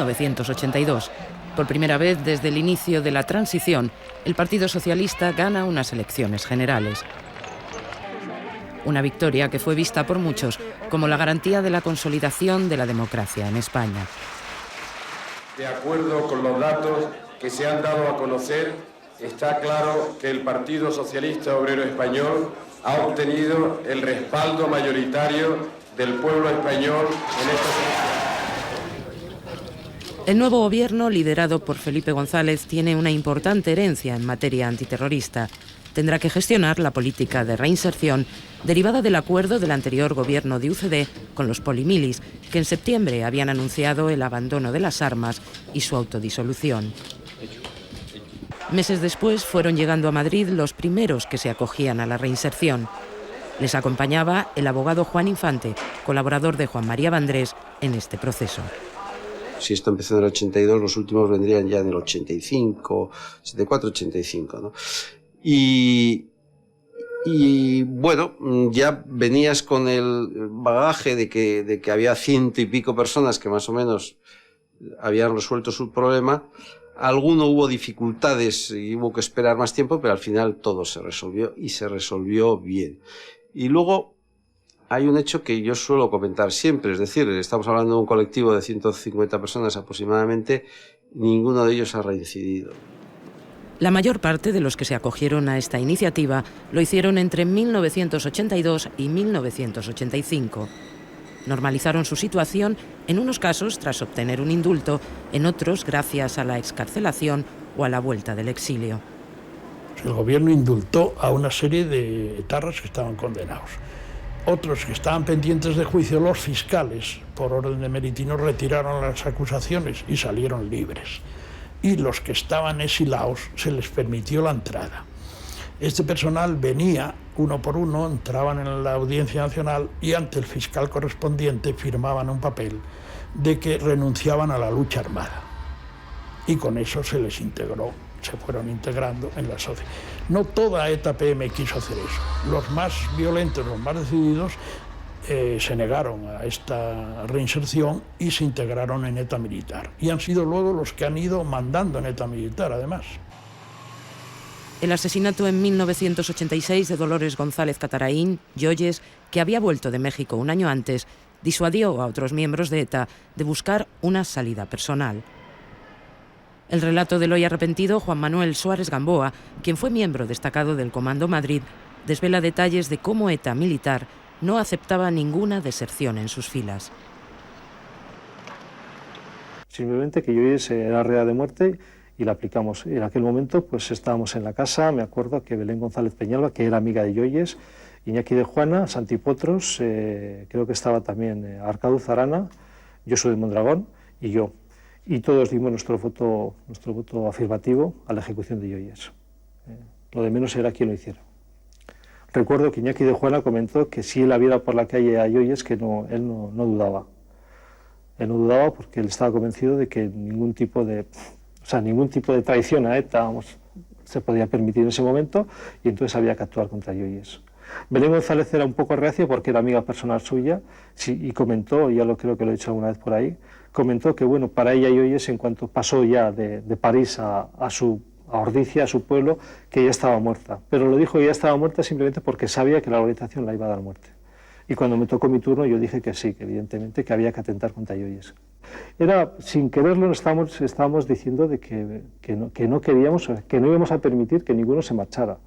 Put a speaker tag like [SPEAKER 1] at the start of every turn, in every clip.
[SPEAKER 1] 1982. Por primera vez desde el inicio de la transición, el Partido Socialista gana unas elecciones generales. Una victoria que fue vista por muchos como la garantía de la consolidación de la democracia en España.
[SPEAKER 2] De acuerdo con los datos que se han dado a conocer, está claro que el Partido Socialista Obrero Español ha obtenido el respaldo mayoritario del pueblo español en estas elecciones.
[SPEAKER 1] El nuevo gobierno, liderado por Felipe González, tiene una importante herencia en materia antiterrorista. Tendrá que gestionar la política de reinserción derivada del acuerdo del anterior gobierno de UCD con los polimilis, que en septiembre habían anunciado el abandono de las armas y su autodisolución. Meses después fueron llegando a Madrid los primeros que se acogían a la reinserción. Les acompañaba el abogado Juan Infante, colaborador de Juan María Vandrés en este proceso.
[SPEAKER 3] Si esto empezó en el 82, los últimos vendrían ya en el 85, 74, 85, ¿no? Y bueno, ya venías con el bagaje de que había 100 y pico personas que más o menos habían resuelto su problema. Alguno hubo dificultades y hubo que esperar más tiempo, pero al final todo se resolvió y se resolvió bien. Y luego hay un hecho que yo suelo comentar siempre, es decir, estamos hablando de un colectivo de 150 personas aproximadamente, ninguno de ellos ha reincidido.
[SPEAKER 1] La mayor parte de los que se acogieron a esta iniciativa lo hicieron entre 1982 y 1985. Normalizaron su situación, en unos casos tras obtener un indulto, en otros gracias a la excarcelación o a la vuelta del exilio.
[SPEAKER 4] El gobierno indultó a una serie de etarras que estaban condenados. Otros que estaban pendientes de juicio, los fiscales, por orden de Meritino, retiraron las acusaciones y salieron libres. Y los que estaban exilados se les permitió la entrada. Este personal venía uno por uno, entraban en la Audiencia Nacional y ante el fiscal correspondiente firmaban un papel de que renunciaban a la lucha armada. Y con eso se les integró, se fueron integrando en la sociedad. No toda ETA-PM quiso hacer eso. Los más violentos, los más decididos, se negaron a esta reinserción y se integraron en ETA militar. Y han sido luego los que han ido mandando en ETA militar, además.
[SPEAKER 1] El asesinato en 1986 de Dolores González Cataraín, Yoyes, que había vuelto de México un año antes, disuadió a otros miembros de ETA de buscar una salida personal. El relato del hoy arrepentido Juan Manuel Suárez Gamboa, quien fue miembro destacado del Comando Madrid, desvela detalles de cómo ETA militar no aceptaba ninguna deserción en sus filas.
[SPEAKER 5] Simplemente que Yoyes era rea de muerte y la aplicamos. En aquel momento pues estábamos en la casa, me acuerdo que Belén González Peñalba, que era amiga de Yoyes, Iñaki de Juana, Santi Potros, creo que estaba también Arcadu Zarana, Josu de Mondragón y yo. Y todos dimos nuestro voto afirmativo a la ejecución de Yoyes. Lo de menos era quien lo hiciera. Recuerdo que Iñaki de Juana comentó que si él la viera por la calle a Yoyes, que él no dudaba. Él no dudaba porque él estaba convencido de que ningún tipo de traición a ETA se podía permitir en ese momento y entonces había que actuar contra Yoyes. Belén González era un poco reacia porque era amiga personal suya y comentó, ya creo que lo he dicho alguna vez por ahí, comentó que bueno, para ella Yoyes, en cuanto pasó ya de París a Ordicia, a su pueblo, que ya estaba muerta. Pero lo dijo que ya estaba muerta simplemente porque sabía que la organización la iba a dar muerte. Y cuando me tocó mi turno yo dije que sí, que evidentemente que había que atentar contra Yoyes. Era, sin quererlo, estábamos diciendo de que no queríamos, que no íbamos a permitir que ninguno se marchara.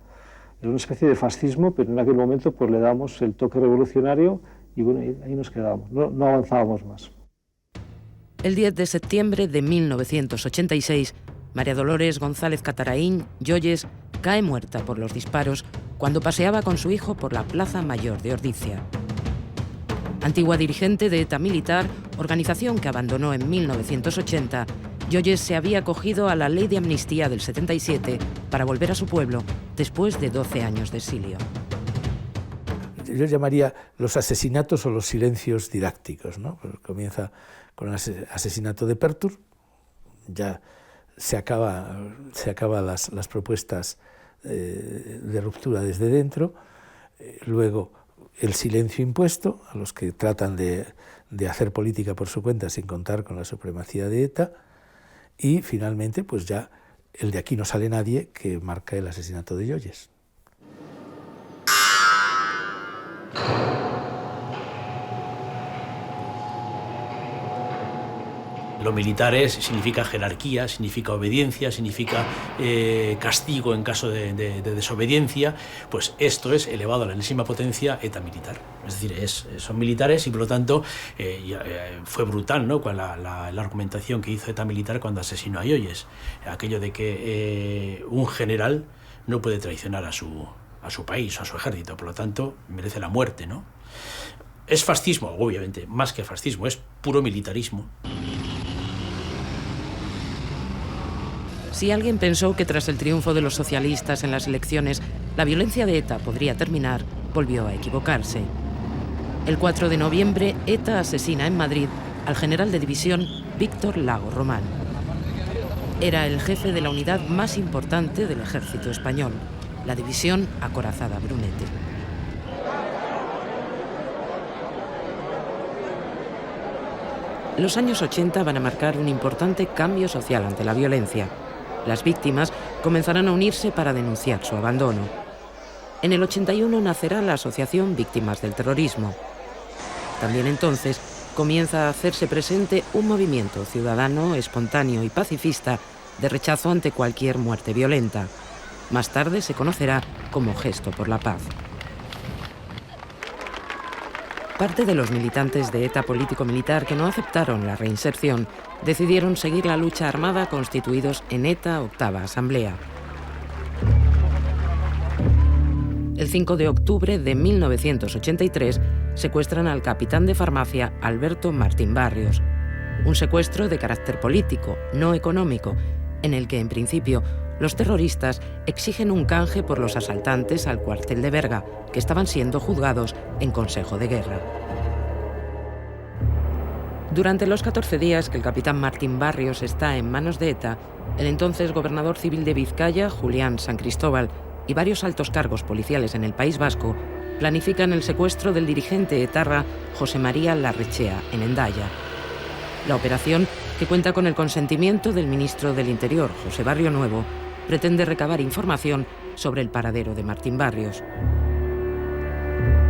[SPEAKER 5] Era una especie de fascismo, pero en aquel momento pues le damos el toque revolucionario y bueno, ahí nos quedábamos, no avanzábamos más.
[SPEAKER 1] El 10 de septiembre de 1986, María Dolores González Cataraín, Yoyes, cae muerta por los disparos cuando paseaba con su hijo por la Plaza Mayor de Ordicia. Antigua dirigente de ETA militar, organización que abandonó en 1980, Yoyes se había acogido a la Ley de Amnistía del 77 para volver a su pueblo después de 12 años de exilio.
[SPEAKER 6] Yo llamaría los asesinatos o los silencios didácticos, ¿no? Pues comienza con el asesinato de Pertur, ya se acaba las propuestas de ruptura desde dentro, luego el silencio impuesto a los que tratan de hacer política por su cuenta sin contar con la supremacía de ETA, y finalmente pues ya el de aquí no sale nadie, que marca el asesinato de Joyes.
[SPEAKER 7] Lo militar significa jerarquía, significa obediencia, significa castigo en caso de desobediencia. Pues esto es elevado a la enésima potencia ETA militar. Es decir, son militares y por lo tanto fue brutal, ¿no?, con la argumentación que hizo ETA militar cuando asesinó a Joyes. Aquello de que un general no puede traicionar a su país o a su ejército, por lo tanto merece la muerte, ¿no? Es fascismo, obviamente, más que fascismo, es puro militarismo.
[SPEAKER 1] Si alguien pensó que tras el triunfo de los socialistas en las elecciones la violencia de ETA podría terminar, volvió a equivocarse. El 4 de noviembre, ETA asesina en Madrid al general de división Víctor Lago Román. Era el jefe de la unidad más importante del ejército español, la división acorazada Brunete. Los años 80 van a marcar un importante cambio social ante la violencia. Las víctimas comenzarán a unirse para denunciar su abandono. En el 81 nacerá la Asociación Víctimas del Terrorismo. También entonces comienza a hacerse presente un movimiento ciudadano, espontáneo y pacifista de rechazo ante cualquier muerte violenta. Más tarde se conocerá como Gesto por la Paz. Parte de los militantes de ETA político-militar que no aceptaron la reinserción decidieron seguir la lucha armada constituidos en ETA Octava Asamblea. El 5 de octubre de 1983 secuestran al capitán de farmacia Alberto Martín Barrios. Un secuestro de carácter político, no económico, en el que en principio los terroristas exigen un canje por los asaltantes al cuartel de Berga, que estaban siendo juzgados en Consejo de Guerra. Durante los 14 días que el capitán Martín Barrios está en manos de ETA, el entonces gobernador civil de Vizcaya, Julián San Cristóbal, y varios altos cargos policiales en el País Vasco planifican el secuestro del dirigente etarra José María Larrechea en Hendaya. La operación, que cuenta con el consentimiento del ministro del Interior, José Barrionuevo, pretende recabar información sobre el paradero de Martín Barrios.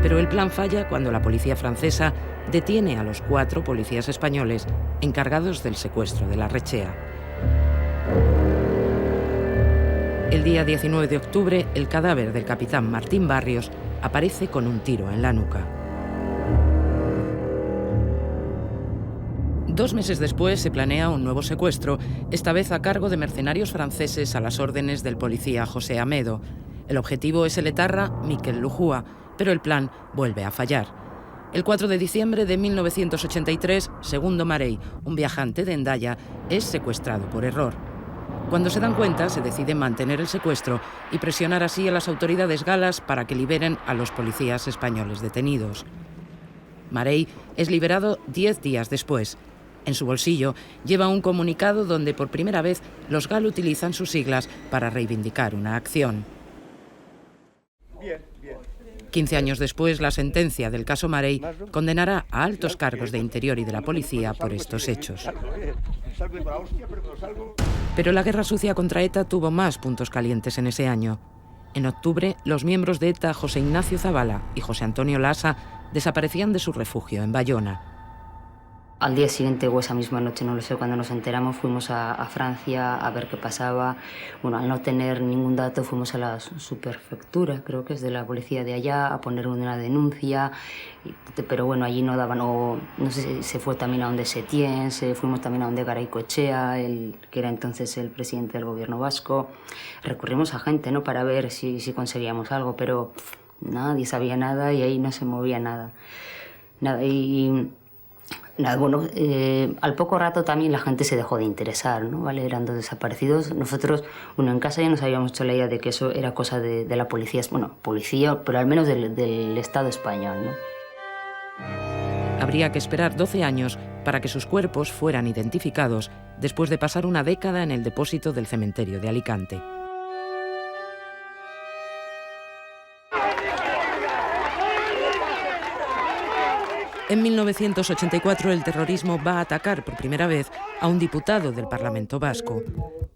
[SPEAKER 1] Pero el plan falla cuando la policía francesa detiene a los 4 policías españoles encargados del secuestro de Larrechea. El día 19 de octubre, el cadáver del capitán Martín Barrios aparece con un tiro en la nuca. 2 meses después se planea un nuevo secuestro, esta vez a cargo de mercenarios franceses a las órdenes del policía José Amedo. El objetivo es el etarra Miquel Lujúa, pero el plan vuelve a fallar. El 4 de diciembre de 1983, Segundo Marey, un viajante de Hendaya, es secuestrado por error. Cuando se dan cuenta, se decide mantener el secuestro y presionar así a las autoridades galas para que liberen a los policías españoles detenidos. Marey es liberado 10 días después. En su bolsillo lleva un comunicado donde por primera vez los GAL utilizan sus siglas para reivindicar una acción. 15 años después, la sentencia del caso Marey condenará a altos cargos de Interior y de la policía por estos hechos. Pero la guerra sucia contra ETA tuvo más puntos calientes en ese año. En octubre, los miembros de ETA José Ignacio Zavala y José Antonio Lasa desaparecían de su refugio en Bayona.
[SPEAKER 8] Al día siguiente o esa misma noche, no lo sé, cuando nos enteramos fuimos a Francia a ver qué pasaba. Bueno, al no tener ningún dato fuimos a la subprefectura, creo que es de la policía de allá, a poner una denuncia. Pero bueno, allí no daban, o no sé si se fue también a donde Setién, fuimos también a donde Garaycochea, que era entonces el presidente del gobierno vasco. Recurrimos a gente, ¿no?, para ver si conseguíamos algo, pero nadie sabía nada y ahí no se movía nada. Bueno, al poco rato también la gente se dejó de interesar, ¿no? ¿Vale? Eran 2 desaparecidos. Nosotros, en casa ya nos habíamos hecho la idea de que eso era cosa de la policía, policía, pero al menos del Estado español, ¿no?
[SPEAKER 1] Habría que esperar 12 años para que sus cuerpos fueran identificados después de pasar una década en el depósito del cementerio de Alicante. En 1984 el terrorismo va a atacar por primera vez a un diputado del Parlamento vasco.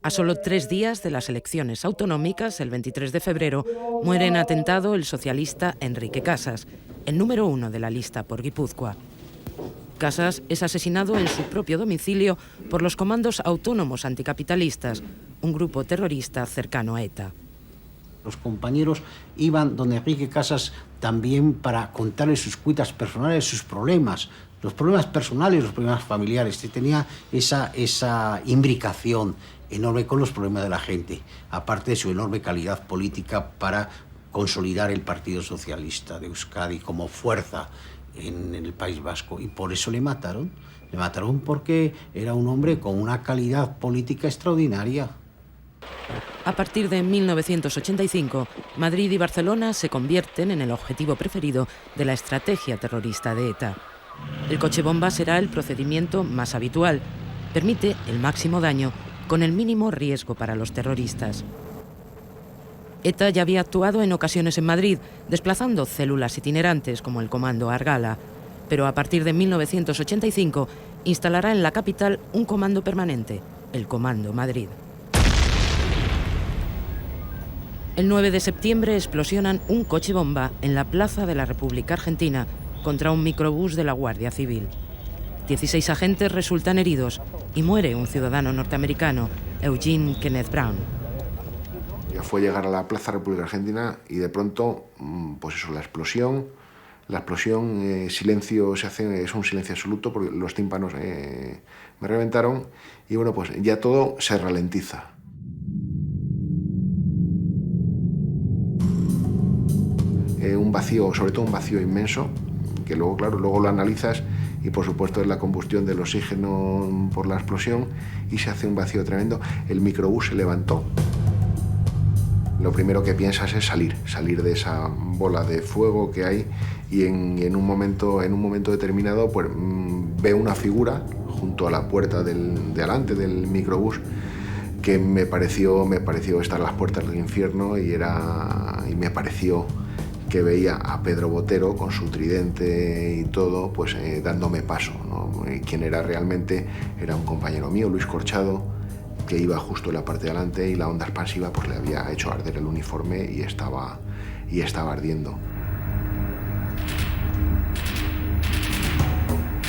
[SPEAKER 1] A solo 3 días de las elecciones autonómicas, el 23 de febrero, muere en atentado el socialista Enrique Casas, el número 1 de la lista por Guipúzcoa. Casas es asesinado en su propio domicilio por los Comandos Autónomos Anticapitalistas, un grupo terrorista cercano a ETA.
[SPEAKER 9] Los compañeros iban donde Enrique Casas también para contarle sus cuitas personales, sus problemas, los problemas personales, los problemas familiares. Tenía esa imbricación enorme con los problemas de la gente, aparte de su enorme calidad política para consolidar el Partido Socialista de Euskadi como fuerza en el País Vasco. Y por eso le mataron. Le mataron porque era un hombre con una calidad política extraordinaria.
[SPEAKER 1] A partir de 1985, Madrid y Barcelona se convierten en el objetivo preferido de la estrategia terrorista de ETA. El coche bomba será el procedimiento más habitual. Permite el máximo daño con el mínimo riesgo para los terroristas. ETA ya había actuado en ocasiones en Madrid, desplazando células itinerantes como el Comando Argala, pero a partir de 1985 instalará en la capital un comando permanente, el Comando Madrid. El 9 de septiembre explosionan un coche bomba en la Plaza de la República Argentina contra un microbús de la Guardia Civil. 16 agentes resultan heridos y muere un ciudadano norteamericano, Eugene Kenneth Brown.
[SPEAKER 10] Ya fue llegar a la Plaza República Argentina y de pronto, pues eso, la explosión, silencio es un silencio absoluto porque los tímpanos me reventaron y bueno, pues ya todo se ralentiza. Un vacío, sobre todo un vacío inmenso, que luego, claro, luego lo analizas y por supuesto es la combustión del oxígeno por la explosión y se hace un vacío tremendo. El microbús se levantó. Lo primero que piensas es salir de esa bola de fuego que hay y en un momento determinado pues, ve una figura junto a la puerta de delante del microbús que me pareció estar a las puertas del infierno y me pareció que veía a Pedro Botero con su tridente y todo, pues dándome paso, ¿no? Y quien era realmente era un compañero mío, Luis Corchado, que iba justo en la parte de adelante y la onda expansiva pues le había hecho arder el uniforme y estaba ardiendo.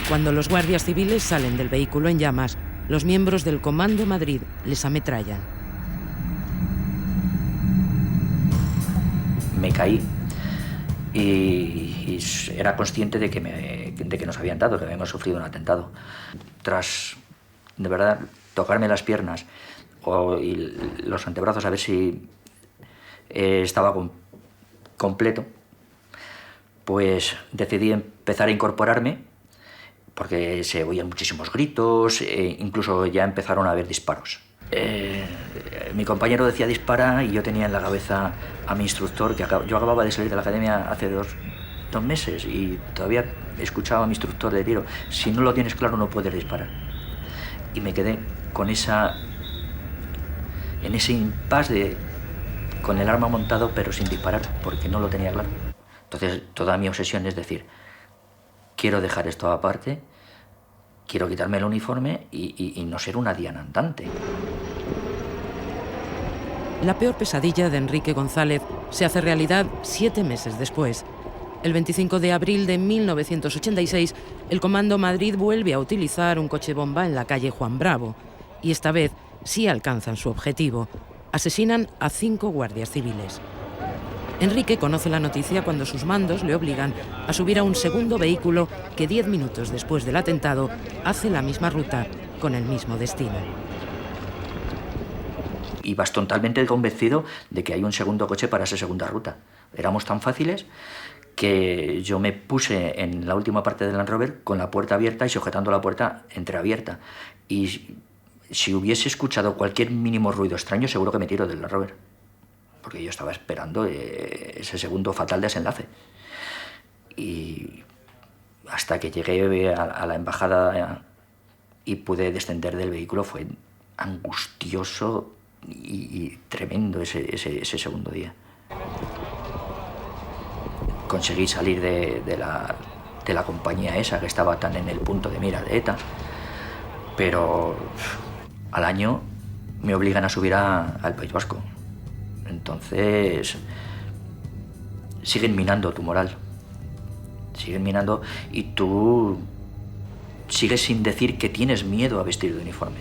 [SPEAKER 1] Cuando los guardias civiles salen del vehículo en llamas, los miembros del Comando Madrid les ametrallan.
[SPEAKER 11] Me caí y era consciente de que nos habían dado, que habíamos sufrido un atentado. Tras, de verdad, tocarme las piernas y los antebrazos a ver si estaba completo, pues decidí empezar a incorporarme porque se oían muchísimos gritos, incluso ya empezaron a haber disparos. Mi compañero decía dispara y yo tenía en la cabeza a mi instructor, que yo acababa de salir de la academia hace dos meses y todavía escuchaba a mi instructor de tiro, si no lo tienes claro no puedes disparar. Y me quedé en ese impasse con el arma montado pero sin disparar porque no lo tenía claro. Entonces toda mi obsesión es decir, quiero dejar esto aparte, quiero quitarme el uniforme y no ser una diana andante.
[SPEAKER 1] La peor pesadilla de Enrique González se hace realidad 7 meses después. El 25 de abril de 1986, el Comando Madrid vuelve a utilizar un coche bomba en la calle Juan Bravo. Y esta vez sí alcanzan su objetivo. Asesinan a 5 guardias civiles. Enrique conoce la noticia cuando sus mandos le obligan a subir a un segundo vehículo que 10 minutos después del atentado hace la misma ruta, con el mismo destino.
[SPEAKER 11] Ibas totalmente convencido de que hay un segundo coche para esa segunda ruta. Éramos tan fáciles que yo me puse en la última parte del Land Rover con la puerta abierta y sujetando la puerta entreabierta. Y si hubiese escuchado cualquier mínimo ruido extraño, seguro que me tiro del Land Rover. Porque yo estaba esperando ese segundo fatal desenlace. Y hasta que llegué a la embajada y pude descender del vehículo fue angustioso y tremendo ese segundo día. Conseguí salir de de la compañía esa que estaba tan en el punto de mira de ETA, pero al año me obligan a subir al País Vasco. Entonces siguen minando tu moral, siguen minando, y tú sigues sin decir que tienes miedo a vestir de uniforme.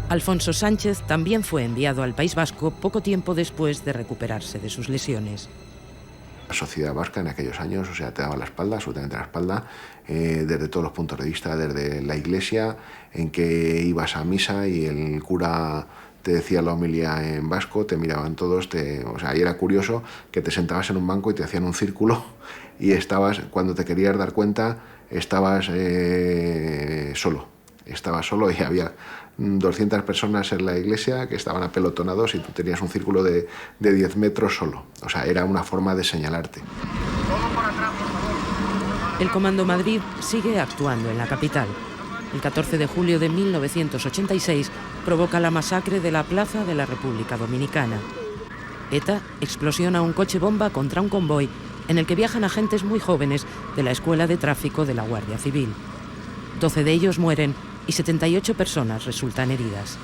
[SPEAKER 1] Alfonso Sánchez también fue enviado al País Vasco poco tiempo después de recuperarse de sus lesiones.
[SPEAKER 10] La sociedad vasca en aquellos años, o sea, te daba la espalda, absolutamente la espalda, desde todos los puntos de vista, desde la iglesia, en que ibas a misa y el cura te decía la homilía en vasco, te miraban todos, o sea, y era curioso que te sentabas en un banco y te hacían un círculo y estabas, cuando te querías dar cuenta, estabas solo y había 200 personas en la iglesia que estaban apelotonados y tú tenías un círculo de 10 metros solo. O sea, era una forma de señalarte.
[SPEAKER 1] El Comando Madrid sigue actuando en la capital. El 14 de julio de 1986 provoca la masacre de la Plaza de la República Dominicana. ETA explosiona un coche bomba contra un convoy en el que viajan agentes muy jóvenes de la Escuela de Tráfico de la Guardia Civil. 12 de ellos mueren y 78 personas resultan heridas.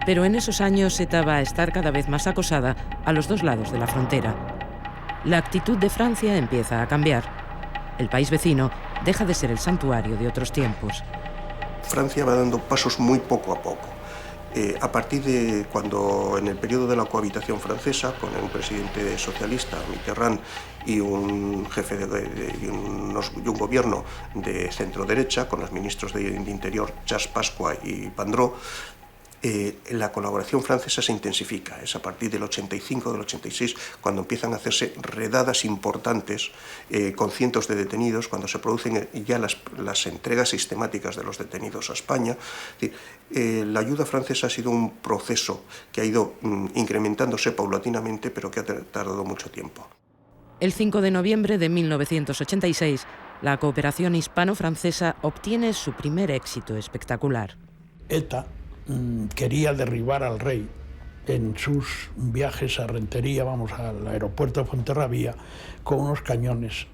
[SPEAKER 1] Pero en esos años ETA va a estar cada vez más acosada a los dos lados de la frontera. La actitud de Francia empieza a cambiar. El país vecino deja de ser el santuario de otros tiempos.
[SPEAKER 12] Francia va dando pasos muy poco a poco. A partir de cuando, en el periodo de la cohabitación francesa, con un presidente socialista, Mitterrand, y un jefe y un gobierno de centro-derecha, con los ministros de Interior, Charles Pasqua y Pandró, la colaboración francesa se intensifica. Es a partir del 85, del 86, cuando empiezan a hacerse redadas importantes con cientos de detenidos, cuando se producen ya las entregas sistemáticas de los detenidos a España. Es decir, la ayuda francesa ha sido un proceso que ha ido incrementándose paulatinamente, pero que ha tardado mucho tiempo.
[SPEAKER 1] El 5 de noviembre de 1986, la cooperación hispano-francesa obtiene su primer éxito espectacular.
[SPEAKER 4] ETA quería derribar al rey en sus viajes a Rentería, vamos al aeropuerto de Fuenterrabía, con unos cañones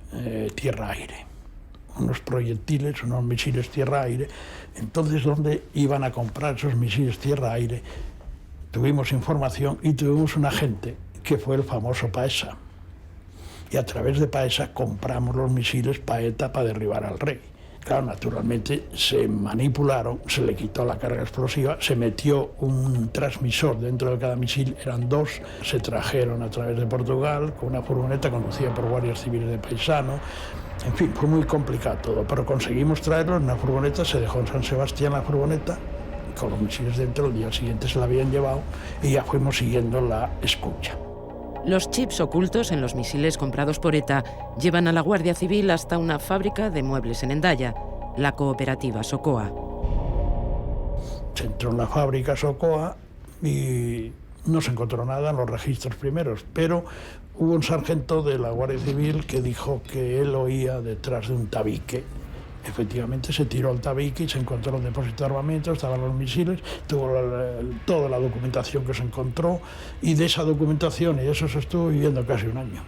[SPEAKER 4] tierra-aire, unos proyectiles, unos misiles tierra-aire. Entonces, ¿dónde iban a comprar esos misiles tierra-aire? Tuvimos información y tuvimos un agente que fue el famoso Paesa. Y a través de Paesa compramos los misiles para ETA para derribar al rey. Claro, naturalmente se manipularon, se le quitó la carga explosiva, se metió un transmisor dentro de cada misil, eran dos, se trajeron a través de Portugal con una furgoneta conducida por guardias civiles de paisano. En fin, fue muy complicado todo, pero conseguimos traerlo en una furgoneta, se dejó en San Sebastián la furgoneta, con los misiles dentro, el día siguiente se la habían llevado y ya fuimos siguiendo la escucha.
[SPEAKER 1] Los chips ocultos en los misiles comprados por ETA llevan a la Guardia Civil hasta una fábrica de muebles en Hendaya, la cooperativa Socoa.
[SPEAKER 4] Se entró en la fábrica Socoa y no se encontró nada en los registros primeros, pero hubo un sargento de la Guardia Civil que dijo que él oía detrás de un tabique. Efectivamente se tiró al tabique y se encontró el depósito de armamento, estaban los misiles, tuvo toda la documentación que se encontró y de esa documentación y eso se estuvo viviendo casi un año.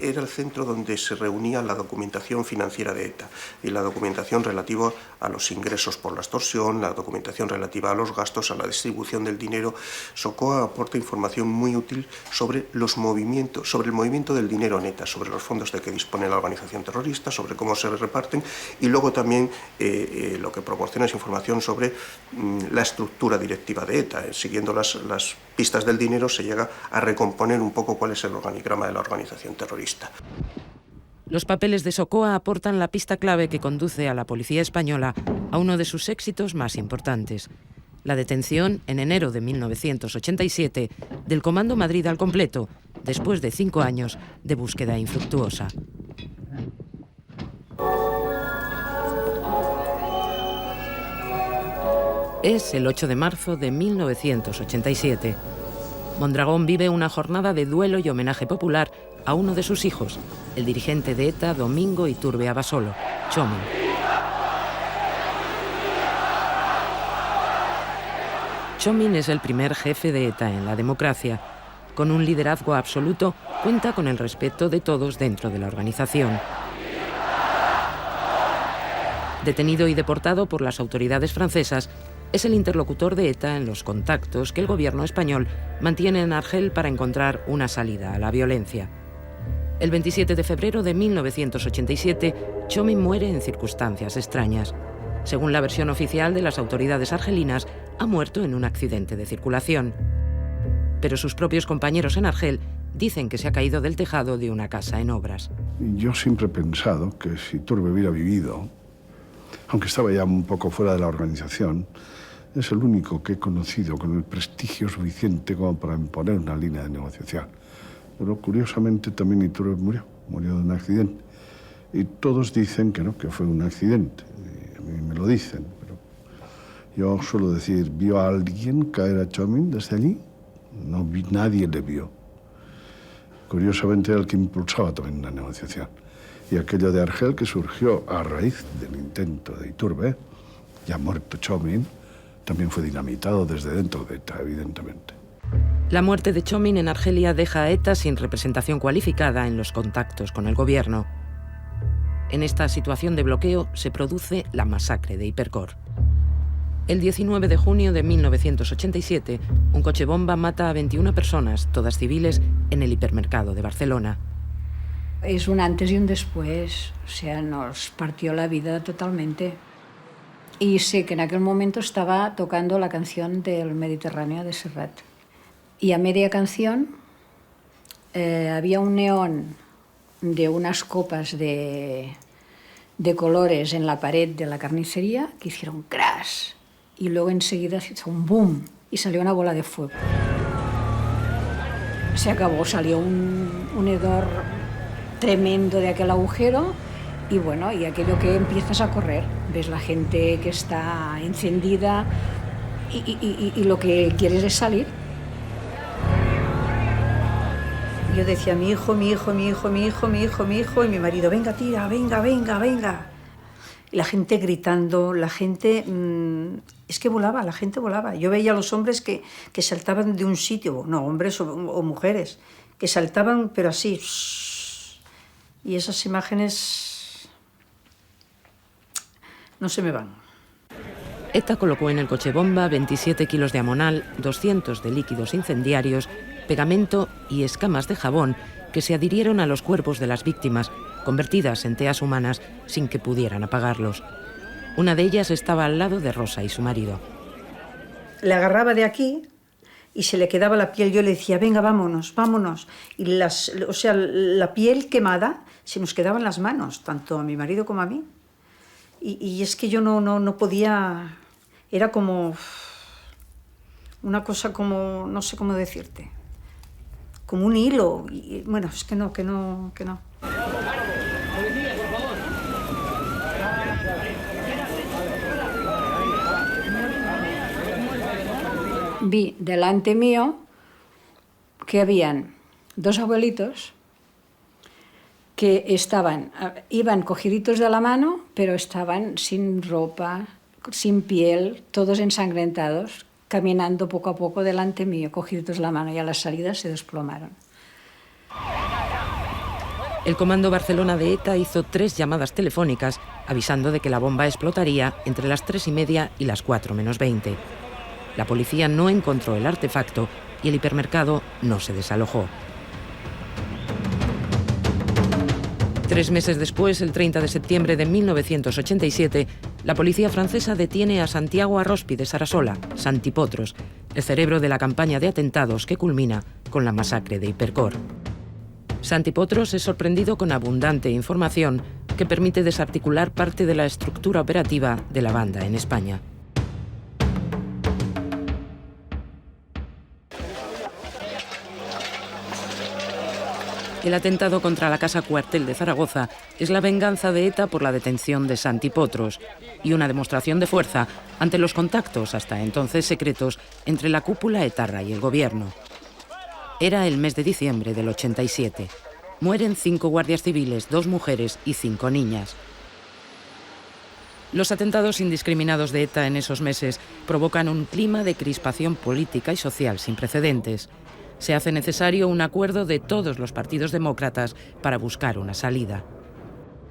[SPEAKER 12] Era el centro donde se reunía la documentación financiera de ETA y la documentación relativa a los ingresos por la extorsión, la documentación relativa a los gastos, a la distribución del dinero. Socoa aporta información muy útil sobre los movimientos, sobre el movimiento del dinero en ETA, sobre los fondos de que dispone la organización terrorista, sobre cómo se reparten y luego también lo que proporciona es información sobre la estructura directiva de ETA. Siguiendo las pistas del dinero se llega a recomponer un poco cuál es el organigrama de la organización terrorista.
[SPEAKER 1] Los papeles de Socoa aportan la pista clave que conduce a la policía española a uno de sus éxitos más importantes: la detención, en enero de 1987, del Comando Madrid al completo, después de 5 años de búsqueda infructuosa. Es el 8 de marzo de 1987. Mondragón vive una jornada de duelo y homenaje popular a uno de sus hijos, el dirigente de ETA Domingo Iturbe Abasolo, Txomin. Txomin es el primer jefe de ETA en la democracia. Con un liderazgo absoluto, cuenta con el respeto de todos dentro de la organización. Detenido y deportado por las autoridades francesas, es el interlocutor de ETA en los contactos que el gobierno español mantiene en Argel para encontrar una salida a la violencia. El 27 de febrero de 1987, Tchomín muere en circunstancias extrañas. Según la versión oficial de las autoridades argelinas, ha muerto en un accidente de circulación. Pero sus propios compañeros en Argel dicen que se ha caído del tejado de una casa en obras.
[SPEAKER 13] Yo siempre he pensado que si Iturbe hubiera vivido, aunque estaba ya un poco fuera de la organización, es el único que he conocido con el prestigio suficiente como para imponer una línea de negociación. Pero curiosamente también Iturbe murió de un accidente. Y todos dicen que no, que fue un accidente. Y a mí me lo dicen, pero yo suelo decir, ¿vio a alguien caer a Tchomín desde allí? No vi, nadie le vio. Curiosamente era el que impulsaba también la negociación. Y aquello de Argel, que surgió a raíz del intento de Iturbe, ya muerto Tchomín, también fue dinamitado desde dentro de ETA, evidentemente.
[SPEAKER 1] La muerte de Tchomín en Argelia deja a ETA sin representación cualificada en los contactos con el gobierno. En esta situación de bloqueo se produce la masacre de Hipercor. El 19 de junio de 1987, un coche bomba mata a 21 personas, todas civiles, en el hipermercado de Barcelona.
[SPEAKER 14] Es un antes y un después, o sea, nos partió la vida totalmente. Y sé que en aquel momento estaba tocando la canción del Mediterráneo de Serrat. Y a media canción había un neón de unas copas de colores en la pared de la carnicería que hicieron crash. Y luego enseguida hizo un boom y salió una bola de fuego. Se acabó, salió un hedor tremendo de aquel agujero y bueno, y aquello que empiezas a correr. Ves la gente que está encendida y lo que quieres es salir. Yo decía, mi hijo, mi hijo, mi hijo, mi hijo, mi hijo, mi hijo, y mi marido, venga, tira, venga, venga, venga. Y la gente gritando, la gente... es que volaba, la gente volaba. Yo veía a los hombres que saltaban de un sitio, no, hombres o mujeres, que saltaban, pero así. Y esas imágenes no se me van.
[SPEAKER 1] ETA colocó en el coche bomba 27 kilos de amonal, 200 de líquidos incendiarios, pegamento y escamas de jabón que se adhirieron a los cuerpos de las víctimas, convertidas en teas humanas sin que pudieran apagarlos. Una de ellas estaba al lado de Rosa y su marido.
[SPEAKER 14] Le agarraba de aquí y se le quedaba la piel. Yo le decía, venga, vámonos, vámonos. Y la piel quemada se nos quedaba en las manos, tanto a mi marido como a mí. Y es que yo no podía... Era como... una cosa como... no sé cómo decirte. Como un hilo. Y, bueno, es que no. Vi delante mío que habían dos abuelitos que iban cogiditos de la mano, pero estaban sin ropa, sin piel, todos ensangrentados, caminando poco a poco delante mío, cogiditos de la mano, y a la salida se desplomaron.
[SPEAKER 1] El Comando Barcelona de ETA hizo 3 llamadas telefónicas avisando de que la bomba explotaría entre las 3:30 y las 4 menos 20. La policía no encontró el artefacto y el hipermercado no se desalojó. 3 meses después, el 30 de septiembre de 1987, la policía francesa detiene a Santiago Arrospi de Sarasola, Santi Potros, el cerebro de la campaña de atentados que culmina con la masacre de Hipercor. Santi Potros es sorprendido con abundante información que permite desarticular parte de la estructura operativa de la banda en España. El atentado contra la Casa Cuartel de Zaragoza es la venganza de ETA por la detención de Santi Potros y una demostración de fuerza ante los contactos hasta entonces secretos entre la cúpula etarra y el gobierno. Era el mes de diciembre del 87. Mueren 5 guardias civiles, 2 mujeres y 5 niñas. Los atentados indiscriminados de ETA en esos meses provocan un clima de crispación política y social sin precedentes. Se hace necesario un acuerdo de todos los partidos demócratas para buscar una salida.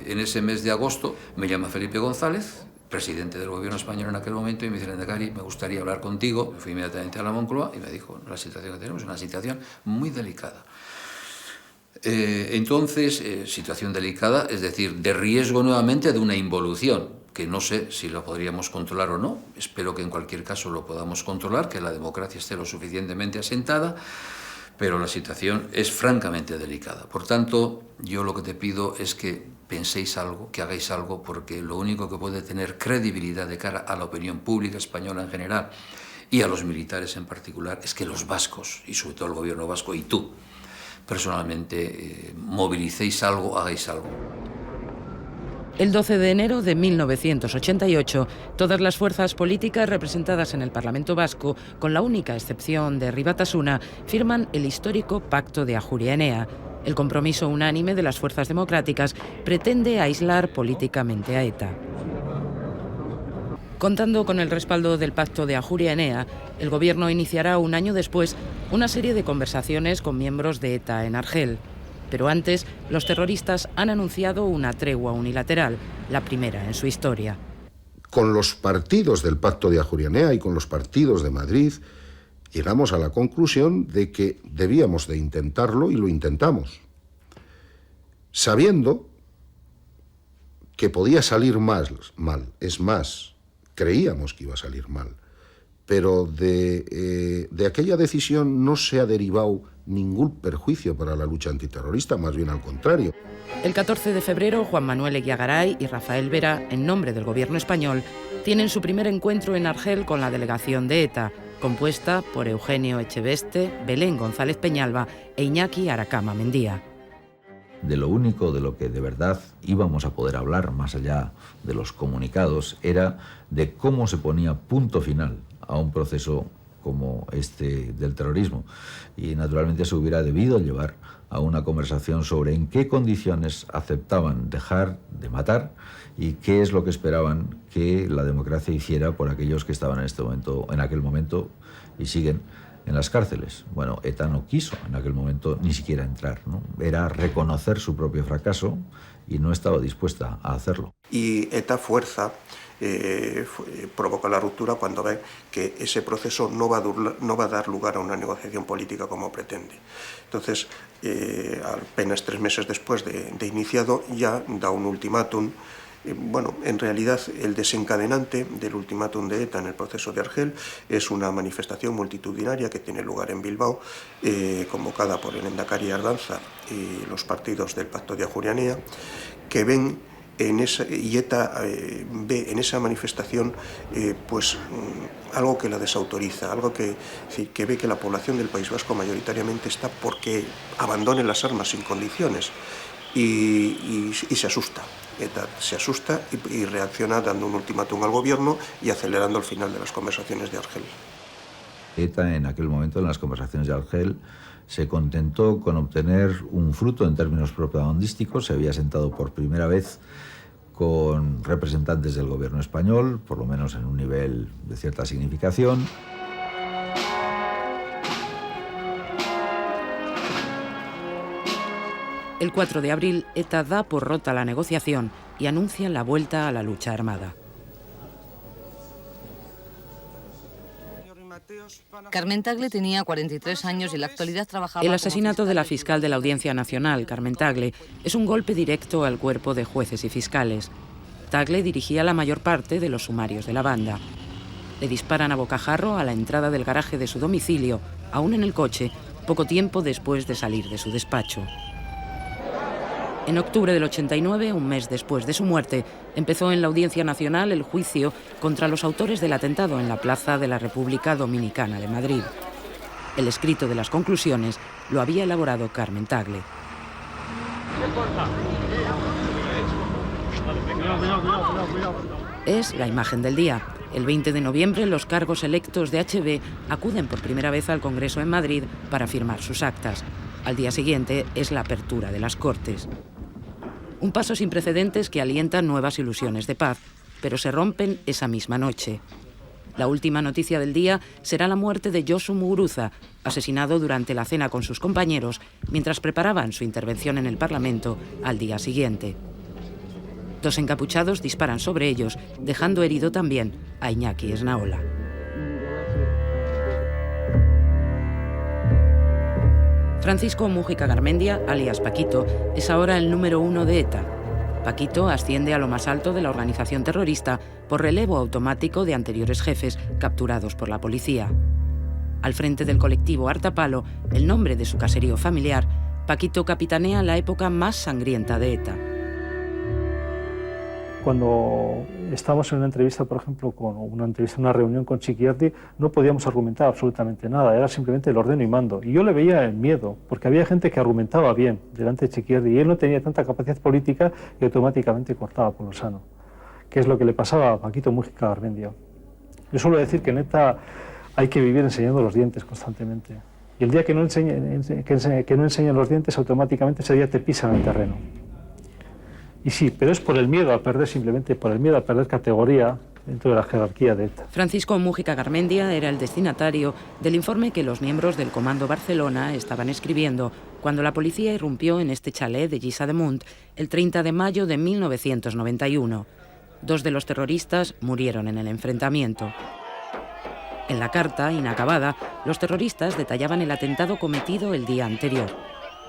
[SPEAKER 15] En ese mes de agosto me llama Felipe González, presidente del gobierno español en aquel momento, y me dice: Lehendakari, me gustaría hablar contigo. Me fui inmediatamente a la Moncloa y me dijo: la situación que tenemos es una situación muy delicada. Entonces, situación delicada, es decir, de riesgo nuevamente de una involución, que no sé si lo podríamos controlar o no. Espero que en cualquier caso lo podamos controlar, que la democracia esté lo suficientemente asentada, pero la situación es francamente delicada. Por tanto, yo lo que te pido es que penséis algo, que hagáis algo, porque lo único que puede tener credibilidad de cara a la opinión pública española en general y a los militares en particular es que los vascos, y sobre todo el gobierno vasco y tú, personalmente, movilicéis algo, hagáis algo.
[SPEAKER 1] El 12 de enero de 1988, todas las fuerzas políticas representadas en el Parlamento Vasco, con la única excepción de Herri Batasuna, firman el histórico Pacto de Ajuria Enea. El compromiso unánime de las fuerzas democráticas pretende aislar políticamente a ETA. Contando con el respaldo del Pacto de Ajuria Enea, el gobierno iniciará un año después una serie de conversaciones con miembros de ETA en Argel. Pero antes, los terroristas han anunciado una tregua unilateral, la primera en su historia.
[SPEAKER 16] Con los partidos del Pacto de Ajuria Enea y con los partidos de Madrid, llegamos a la conclusión de que debíamos de intentarlo y lo intentamos, sabiendo que podía salir mal. Es más, creíamos que iba a salir mal, pero de aquella decisión no se ha derivado ningún perjuicio para la lucha antiterrorista, más bien al contrario.
[SPEAKER 1] El 14 de febrero, Juan Manuel Eguiagaray y Rafael Vera, en nombre del gobierno español, tienen su primer encuentro en Argel con la delegación de ETA, compuesta por Eugenio Echeveste, Belén González Peñalba e Iñaki Aracama Mendía.
[SPEAKER 17] De lo único de lo que de verdad íbamos a poder hablar, más allá de los comunicados, era de cómo se ponía punto final a un proceso como este del terrorismo. Y naturalmente se hubiera debido llevar a una conversación sobre en qué condiciones aceptaban dejar de matar y qué es lo que esperaban que la democracia hiciera por aquellos que estaban en aquel momento y siguen en las cárceles. Bueno, ETA no quiso en aquel momento ni siquiera entrar, ¿no? Era reconocer su propio fracaso y no estaba dispuesta a hacerlo.
[SPEAKER 12] Y ETA fuerza provoca la ruptura cuando ve que ese proceso no va a dar lugar a una negociación política como pretende. Entonces, apenas 3 meses después de iniciado, ya da un ultimátum. Bueno, en realidad el desencadenante del ultimátum de ETA en el proceso de Argel es una manifestación multitudinaria que tiene lugar en Bilbao, convocada por el Lehendakari Ardanza y los partidos del Pacto de Ajuria Enea, que ven y ETA ve en esa manifestación algo que la desautoriza, algo que ve que la población del País Vasco mayoritariamente está porque abandone las armas sin condiciones y se asusta. ETA se asusta y reacciona dando un ultimátum al gobierno y acelerando el final de las conversaciones de Argel.
[SPEAKER 17] ETA en aquel momento, en las conversaciones de Argel, se contentó con obtener un fruto en términos propagandísticos. Se había sentado por primera vez con representantes del gobierno español, por lo menos en un nivel de cierta significación.
[SPEAKER 1] El 4 de abril, ETA da por rota la negociación y anuncia la vuelta a la lucha armada.
[SPEAKER 18] Carmen Tagle tenía 43 años y en la actualidad trabajaba...
[SPEAKER 1] El asesinato de la fiscal de la Audiencia Nacional, Carmen Tagle, es un golpe directo al cuerpo de jueces y fiscales. Tagle dirigía la mayor parte de los sumarios de la banda. Le disparan a bocajarro a la entrada del garaje de su domicilio, aún en el coche, poco tiempo después de salir de su despacho. En octubre del 89, un mes después de su muerte, empezó en la Audiencia Nacional el juicio contra los autores del atentado en la Plaza de la República Dominicana de Madrid. El escrito de las conclusiones lo había elaborado Carmen Tagle. Es la imagen del día. El 20 de noviembre, los cargos electos de HB acuden por primera vez al Congreso en Madrid para firmar sus actas. Al día siguiente es la apertura de las Cortes. Un paso sin precedentes que alienta nuevas ilusiones de paz, pero se rompen esa misma noche. La última noticia del día será la muerte de Josu Muguruza, asesinado durante la cena con sus compañeros mientras preparaban su intervención en el Parlamento al día siguiente. 2 encapuchados disparan sobre ellos, dejando herido también a Iñaki Esnaola. Francisco Múgica Garmendia, alias Paquito, es ahora el número 1 de ETA. Paquito asciende a lo más alto de la organización terrorista por relevo automático de anteriores jefes capturados por la policía. Al frente del colectivo Artapalo, el nombre de su caserío familiar, Paquito capitanea la época más sangrienta de ETA.
[SPEAKER 5] Cuando estábamos en una entrevista, por ejemplo, una reunión con Chiquiardi, no podíamos argumentar absolutamente nada, era simplemente el ordeno y mando. Y yo le veía el miedo, porque había gente que argumentaba bien delante de Chiquiardi y él no tenía tanta capacidad política y automáticamente cortaba por lo sano, que es lo que le pasaba a Paquito Múgica Garmendia. Yo suelo decir que en ETA hay que vivir enseñando los dientes constantemente. Y el día que no enseñan los dientes, automáticamente ese día te pisan el terreno. Y sí, pero es por el miedo a perder, simplemente por el miedo a perder categoría dentro de la jerarquía de ETA.
[SPEAKER 1] Francisco Múgica Garmendia era el destinatario del informe que los miembros del Comando Barcelona estaban escribiendo cuando la policía irrumpió en este chalet de Lliçà d'Amunt el 30 de mayo de 1991. 2 de los terroristas murieron en el enfrentamiento. En la carta, inacabada, los terroristas detallaban el atentado cometido el día anterior.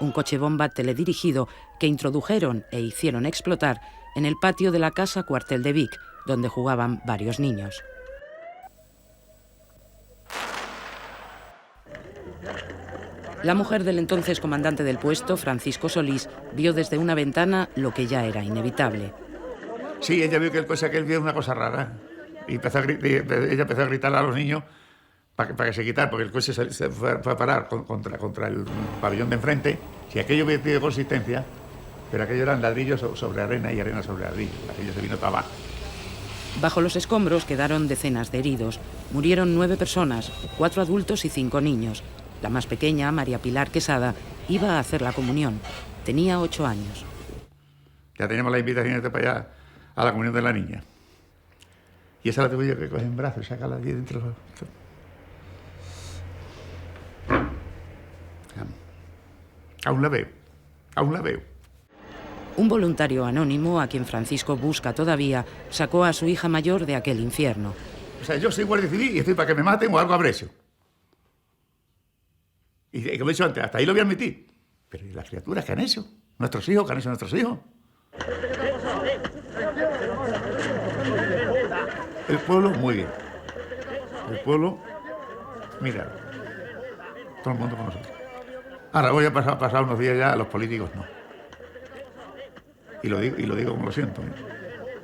[SPEAKER 1] Un coche bomba teledirigido que introdujeron e hicieron explotar en el patio de la casa cuartel de Vic, donde jugaban varios niños. La mujer del entonces comandante del puesto, Francisco Solís, vio desde una ventana lo que ya era inevitable.
[SPEAKER 19] Sí, ella vio que él vio una cosa rara y ella empezó a gritar a los niños para que se quitaran, porque el coche se fue a parar contra el pabellón de enfrente. Si aquello hubiera tenido consistencia, pero aquello eran ladrillos sobre arena y arena sobre ladrillo, aquello se vino para abajo.
[SPEAKER 1] Bajo los escombros quedaron decenas de heridos. Murieron 9 personas, 4 adultos y 5 niños. La más pequeña, María Pilar Quesada, iba a hacer la comunión. Tenía 8 años.
[SPEAKER 19] Ya teníamos la invitación de para allá a la comunión de la niña. Y esa la tuve yo que coger en brazos, sacarla allí dentro. Aún la veo.
[SPEAKER 1] Un voluntario anónimo, a quien Francisco busca todavía, sacó a su hija mayor de aquel infierno.
[SPEAKER 19] O sea, yo soy guardia civil y estoy para que me maten o algo habré hecho. Y como he dicho antes, hasta ahí lo voy a admitir. Pero ¿y las criaturas que han hecho? ¿Nuestros hijos? ¿Qué han hecho nuestros hijos? El pueblo, muy bien. El pueblo, mira, todo el mundo con nosotros. Ahora voy a pasar unos días ya, a los políticos no. Y lo digo como lo siento.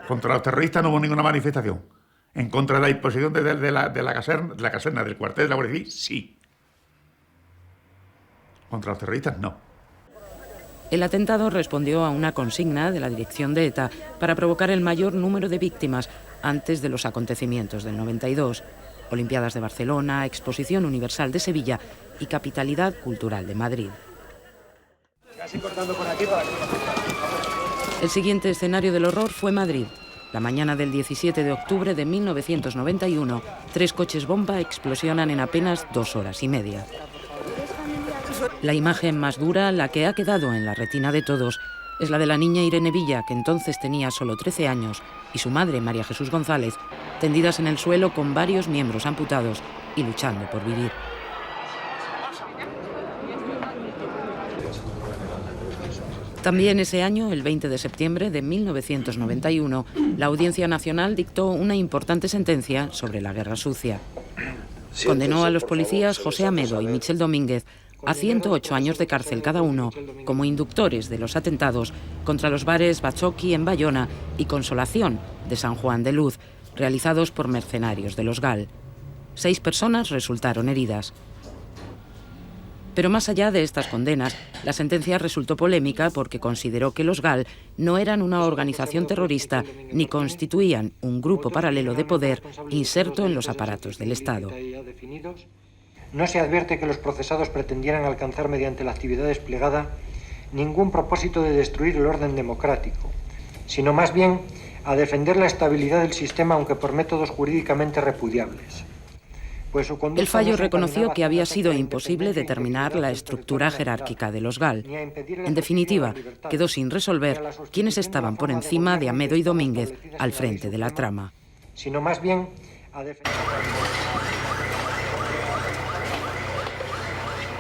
[SPEAKER 19] Contra los terroristas no hubo ninguna manifestación. En contra de la imposición de la caserna, del cuartel de la Guardia Civil, sí. Contra los terroristas, no.
[SPEAKER 1] El atentado respondió a una consigna de la dirección de ETA para provocar el mayor número de víctimas antes de los acontecimientos del 92. Olimpiadas de Barcelona, Exposición Universal de Sevilla y Capitalidad Cultural de Madrid. El siguiente escenario del horror fue Madrid. La mañana del 17 de octubre de 1991, 3 coches bomba explosionan en apenas 2 horas y media. La imagen más dura, la que ha quedado en la retina de todos, es la de la niña Irene Villa, que entonces tenía solo 13 años, y su madre, María Jesús González, tendidas en el suelo con varios miembros amputados y luchando por vivir. También ese año, el 20 de septiembre de 1991, la Audiencia Nacional dictó una importante sentencia sobre la guerra sucia. Condenó a los policías José Amedo y Michel Domínguez a 108 años de cárcel cada uno como inductores de los atentados contra los bares Bachoqui en Bayona y Consolación de San Juan de Luz, realizados por mercenarios de los GAL. 6 personas resultaron heridas. Pero más allá de estas condenas, la sentencia resultó polémica porque consideró que los GAL no eran una organización terrorista ni constituían un grupo paralelo de poder inserto en los aparatos del Estado.
[SPEAKER 20] No se advierte que los procesados pretendieran alcanzar mediante la actividad desplegada ningún propósito de destruir el orden democrático, sino más bien a defender la estabilidad del sistema, aunque por métodos jurídicamente repudiables.
[SPEAKER 1] El fallo reconoció que había sido imposible determinar la estructura jerárquica de los GAL. En definitiva, quedó sin resolver quiénes estaban por encima de Amedo y Domínguez al frente de la trama.
[SPEAKER 20] Sino más bien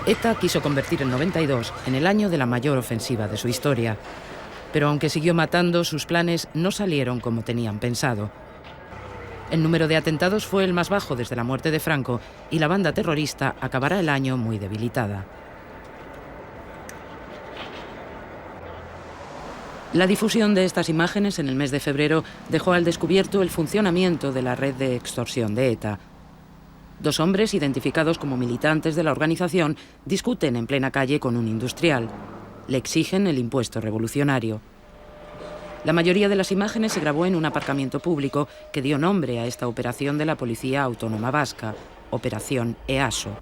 [SPEAKER 1] ETA quiso convertir el 92 en el año de la mayor ofensiva de su historia. Pero aunque siguió matando, sus planes no salieron como tenían pensado. El número de atentados fue el más bajo desde la muerte de Franco y la banda terrorista acabará el año muy debilitada. La difusión de estas imágenes en el mes de febrero dejó al descubierto el funcionamiento de la red de extorsión de ETA. Dos hombres, identificados como militantes de la organización, discuten en plena calle con un industrial. Le exigen el impuesto revolucionario. La mayoría de las imágenes se grabó en un aparcamiento público que dio nombre a esta operación de la Policía Autónoma Vasca, Operación EASO.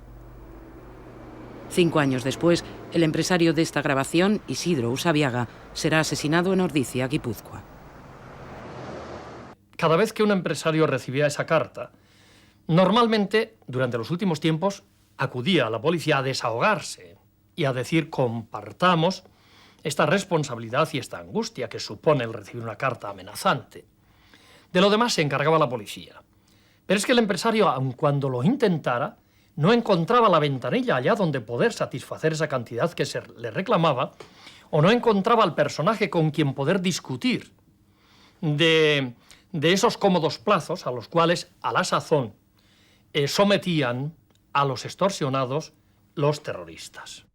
[SPEAKER 1] 5 años después, el empresario de esta grabación, Isidro Usabiaga, será asesinado en Ordizia, Guipúzcoa.
[SPEAKER 21] Cada vez que un empresario recibía esa carta, normalmente, durante los últimos tiempos, acudía a la policía a desahogarse y a decir compartamos esta responsabilidad y esta angustia que supone el recibir una carta amenazante. De lo demás se encargaba la policía. Pero es que el empresario, aun cuando lo intentara, no encontraba la ventanilla allá donde poder satisfacer esa cantidad que se le reclamaba, o no encontraba al personaje con quien poder discutir de esos cómodos plazos a los cuales, a la sazón, sometían a los extorsionados los terroristas.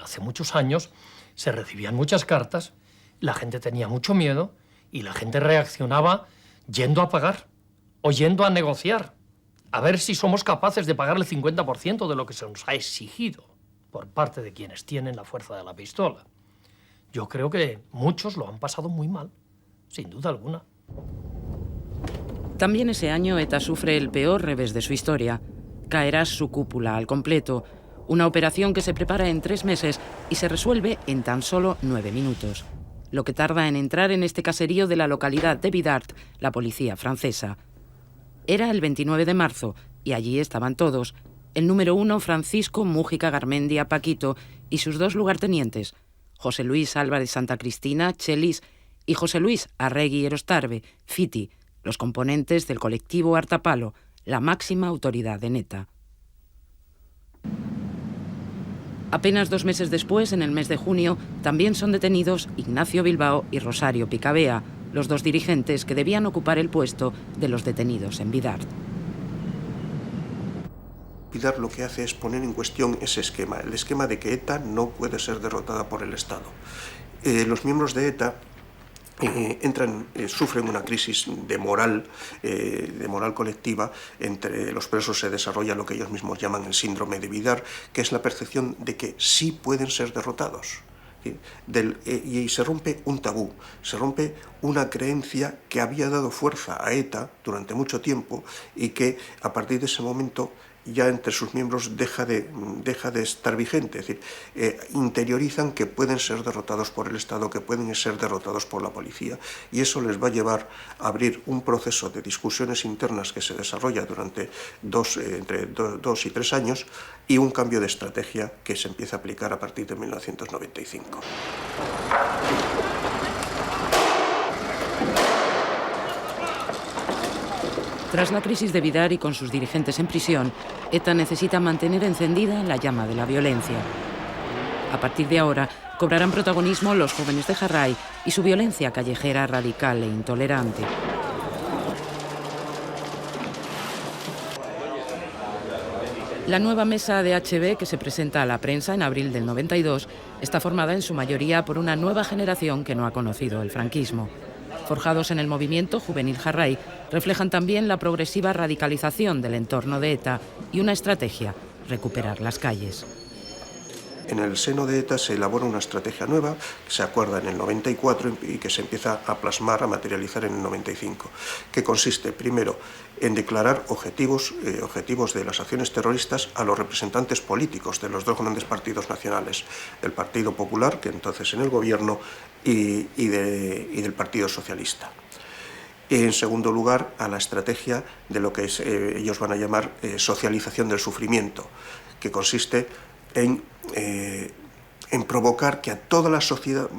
[SPEAKER 21] Hace muchos años se recibían muchas cartas, la gente tenía mucho miedo y la gente reaccionaba yendo a pagar o yendo a negociar, a ver si somos capaces de pagar el 50% de lo que se nos ha exigido por parte de quienes tienen la fuerza de la pistola. Yo creo que muchos lo han pasado muy mal, sin duda alguna.
[SPEAKER 1] También ese año ETA sufre el peor revés de su historia. Caerá su cúpula al completo. Una operación que se prepara en 3 meses y se resuelve en tan solo 9 minutos. Lo que tarda en entrar en este caserío de la localidad de Bidart la policía francesa. Era el 29 de marzo y allí estaban todos. El número 1, Francisco Mújica Garmendia Paquito, y sus 2 lugartenientes, José Luis Álvarez Santa Cristina, Chelis, y José Luis Arregui Erostarbe, Fiti, los componentes del colectivo Artapalo, la máxima autoridad en ETA. Apenas 2 meses después, en el mes de junio, también son detenidos Ignacio Bilbao y Rosario Picabea, los 2 dirigentes que debían ocupar el puesto de los detenidos en Bidart.
[SPEAKER 12] Bidart lo que hace es poner en cuestión ese esquema, el esquema de que ETA no puede ser derrotada por el Estado. Los miembros de ETA sufren una crisis de moral colectiva. Entre los presos se desarrolla lo que ellos mismos llaman el síndrome de Bidart, que es la percepción de que sí pueden ser derrotados. Y se rompe un tabú, se rompe una creencia que había dado fuerza a ETA durante mucho tiempo y que a partir de ese momento ya entre sus miembros deja de estar vigente, es decir, interiorizan que pueden ser derrotados por el Estado, que pueden ser derrotados por la policía, y eso les va a llevar a abrir un proceso de discusiones internas que se desarrolla durante entre 2 y 3 años, y un cambio de estrategia que se empieza a aplicar a partir de 1995.
[SPEAKER 1] Tras la crisis de Bidart y con sus dirigentes en prisión, ETA necesita mantener encendida la llama de la violencia. A partir de ahora, cobrarán protagonismo los jóvenes de Jarray y su violencia callejera radical e intolerante. La nueva mesa de HB, que se presenta a la prensa en abril del 92, está formada en su mayoría por una nueva generación que no ha conocido el franquismo. Forjados en el movimiento juvenil Jarray, reflejan también la progresiva radicalización del entorno de ETA y una estrategia: recuperar las calles.
[SPEAKER 12] En el seno de ETA se elabora una estrategia nueva que se acuerda en el 94 y que se empieza a plasmar, a materializar en el 95, que consiste, primero, en declarar objetivos de las acciones terroristas a los representantes políticos de los dos grandes partidos nacionales, del Partido Popular, que entonces en el gobierno, y del Partido Socialista. Y en segundo lugar, a la estrategia de lo que ellos van a llamar socialización del sufrimiento, que consiste en provocar que a toda la sociedad,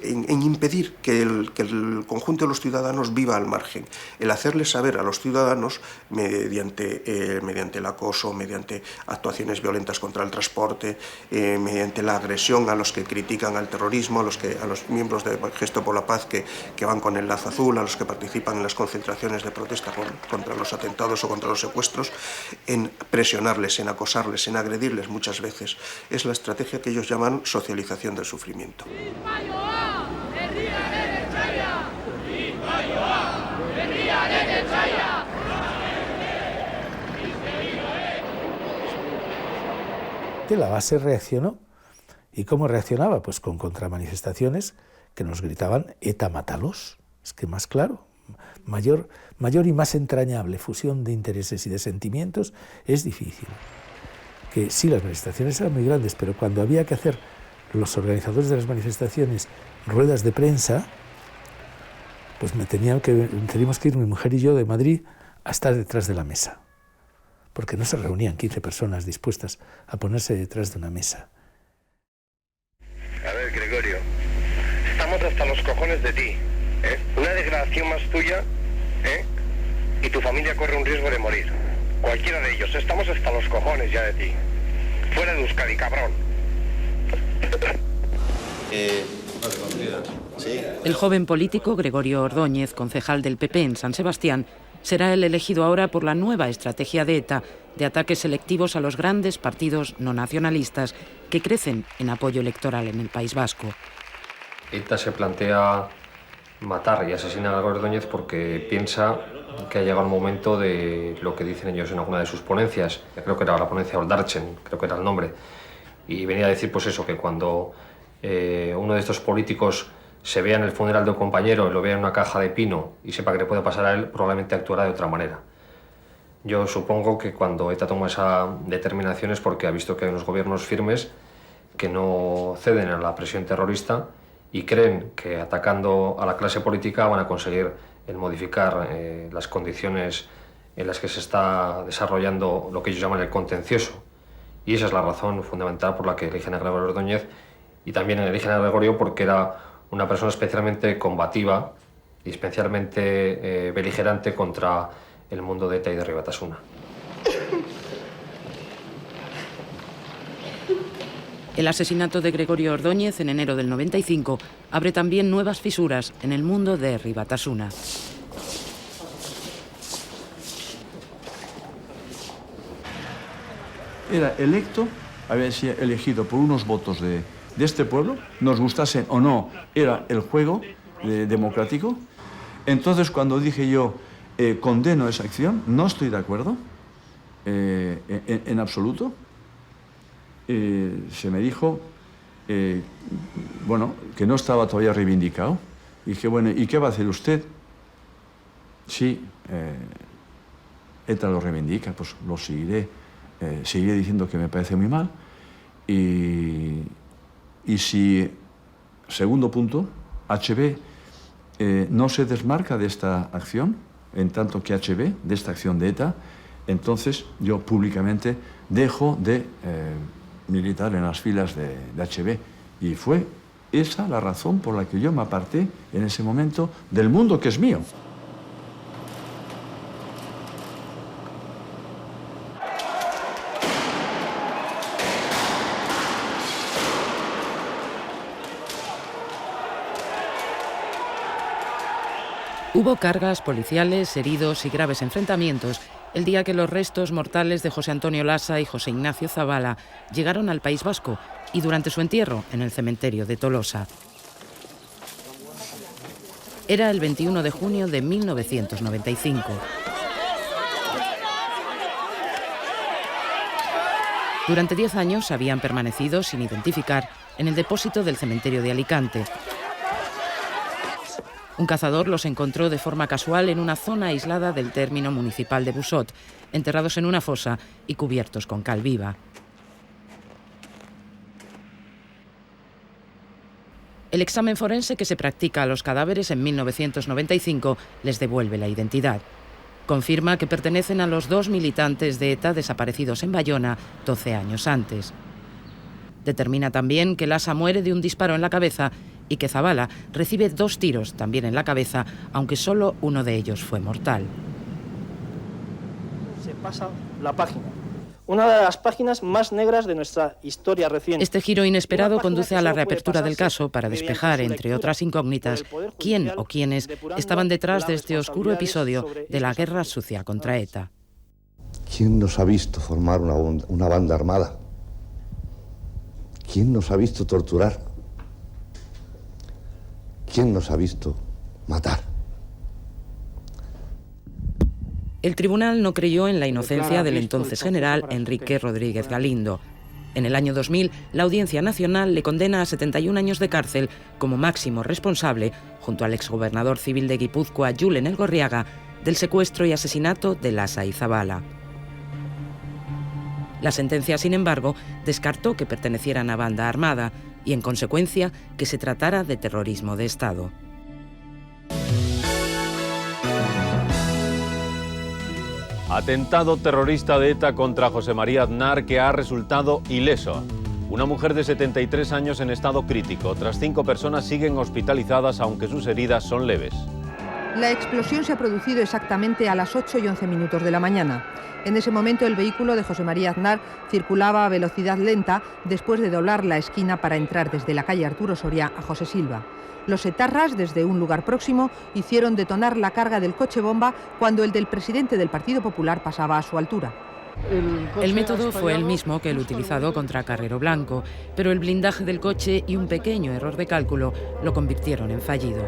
[SPEAKER 12] en impedir que el conjunto de los ciudadanos viva al margen, el hacerles saber a los ciudadanos mediante el acoso, mediante actuaciones violentas contra el transporte, mediante la agresión a los que critican al terrorismo, a los miembros del Gesto por la Paz que van con el lazo azul, a los que participan en las concentraciones de protesta contra los atentados o contra los secuestros, en presionarles, en acosarles, en agredirles muchas veces. Es la estrategia que ellos llaman socialización del sufrimiento.
[SPEAKER 6] La base reaccionó. ¿Y cómo reaccionaba? Pues con contramanifestaciones que nos gritaban ETA mátalos. Es que más claro, mayor y más entrañable fusión de intereses y de sentimientos es difícil. Que sí, las manifestaciones eran muy grandes, pero cuando había que hacer los organizadores de las manifestaciones ruedas de prensa, pues teníamos que ir mi mujer y yo de Madrid a estar detrás de la mesa, porque no se reunían 15 personas dispuestas a ponerse detrás de una mesa.
[SPEAKER 2] A ver, Gregorio, estamos hasta los cojones de ti, ¿eh? Una declaración más tuya, ¿eh? Y tu familia corre un riesgo de morir. Cualquiera de ellos, estamos hasta los cojones ya de ti. Fuera de Euskadi, cabrón.
[SPEAKER 1] El joven político Gregorio Ordóñez, concejal del PP en San Sebastián, será el elegido ahora por la nueva estrategia de ETA de ataques selectivos a los grandes partidos no nacionalistas que crecen en apoyo electoral en el País Vasco.
[SPEAKER 22] ETA se plantea matar y asesinar a Ordóñez porque piensa que ha llegado el momento de lo que dicen ellos en alguna de sus ponencias. Creo que era la ponencia Oldarchen, creo que era el nombre. Y venía a decir pues eso, que cuando uno de estos políticos se vea en el funeral de un compañero y lo vea en una caja de pino y sepa que le puede pasar a él, probablemente actuará de otra manera. Yo supongo que cuando ETA toma esa determinación es porque ha visto que hay unos gobiernos firmes que no ceden a la presión terrorista y creen que atacando a la clase política van a conseguir el modificar las condiciones en las que se está desarrollando lo que ellos llaman el contencioso. Y esa es la razón fundamental por la que eligen a Gregorio Ordóñez, y también eligen a Gregorio porque era una persona especialmente combativa y especialmente beligerante contra el mundo de ETA y de Herri Batasuna.
[SPEAKER 1] El asesinato de Gregorio Ordóñez en enero del 95 abre también nuevas fisuras en el mundo de Herri Batasuna.
[SPEAKER 23] Era electo, había sido elegido por unos votos de este pueblo, nos gustasen o no, era el juego democrático. Entonces, cuando dije yo condeno esa acción, no estoy de acuerdo, en absoluto, se me dijo bueno, que no estaba todavía reivindicado. Y dije, bueno, ¿y qué va a hacer usted? Sí, ETA lo reivindica, pues lo seguiré. Seguiré diciendo que me parece muy mal. Y si, segundo punto, HB no se desmarca de esta acción, en tanto que HB, de esta acción de ETA, entonces yo públicamente dejo de militar en las filas de HB. Y fue esa la razón por la que yo me aparté en ese momento del mundo que es mío.
[SPEAKER 1] Hubo cargas policiales, heridos y graves enfrentamientos el día que los restos mortales de José Antonio Lasa y José Ignacio Zavala llegaron al País Vasco y durante su entierro en el cementerio de Tolosa. Era el 21 de junio de 1995. Durante 10 años habían permanecido sin identificar en el depósito del cementerio de Alicante. Un cazador los encontró de forma casual en una zona aislada del término municipal de Busot, enterrados en una fosa y cubiertos con cal viva. El examen forense que se practica a los cadáveres en 1995 les devuelve la identidad. Confirma que pertenecen a los 2 militantes de ETA desaparecidos en Bayona 12 años antes. Determina también que Lasa muere de un disparo en la cabeza y que Zabala recibe 2 tiros también en la cabeza, aunque solo uno de ellos fue mortal.
[SPEAKER 3] Se pasa la página. Una de las páginas más negras de nuestra historia reciente.
[SPEAKER 1] Este giro inesperado conduce a la reapertura del caso para despejar, entre otras incógnitas, quién o quiénes estaban detrás de este oscuro episodio de la guerra sucia contra ETA.
[SPEAKER 7] ¿Quién nos ha visto formar una banda armada? ¿Quién nos ha visto torturar? ¿Quién nos ha visto matar?
[SPEAKER 1] El tribunal no creyó en la inocencia del entonces general Enrique Rodríguez Galindo. En el año 2000, la Audiencia Nacional le condena a 71 años de cárcel como máximo responsable, junto al exgobernador civil de Guipúzcoa, Julen Elgorriaga, del secuestro y asesinato de Lasa y Zabala. La sentencia, sin embargo, descartó que pertenecieran a banda armada y, en consecuencia, que se tratara de terrorismo de Estado.
[SPEAKER 8] Atentado terrorista de ETA contra José María Aznar que ha resultado ileso. Una mujer de 73 años en estado crítico. Otras 5 personas siguen hospitalizadas, aunque sus heridas son leves.
[SPEAKER 24] La explosión se ha producido exactamente a las 8:11 de la mañana. En ese momento el vehículo de José María Aznar circulaba a velocidad lenta después de doblar la esquina para entrar desde la calle Arturo Soria a José Silva. Los etarras, desde un lugar próximo, hicieron detonar la carga del coche bomba cuando el del presidente del Partido Popular pasaba a su altura.
[SPEAKER 1] El método fue el mismo que el utilizado contra Carrero Blanco, pero el blindaje del coche y un pequeño error de cálculo lo convirtieron en fallido.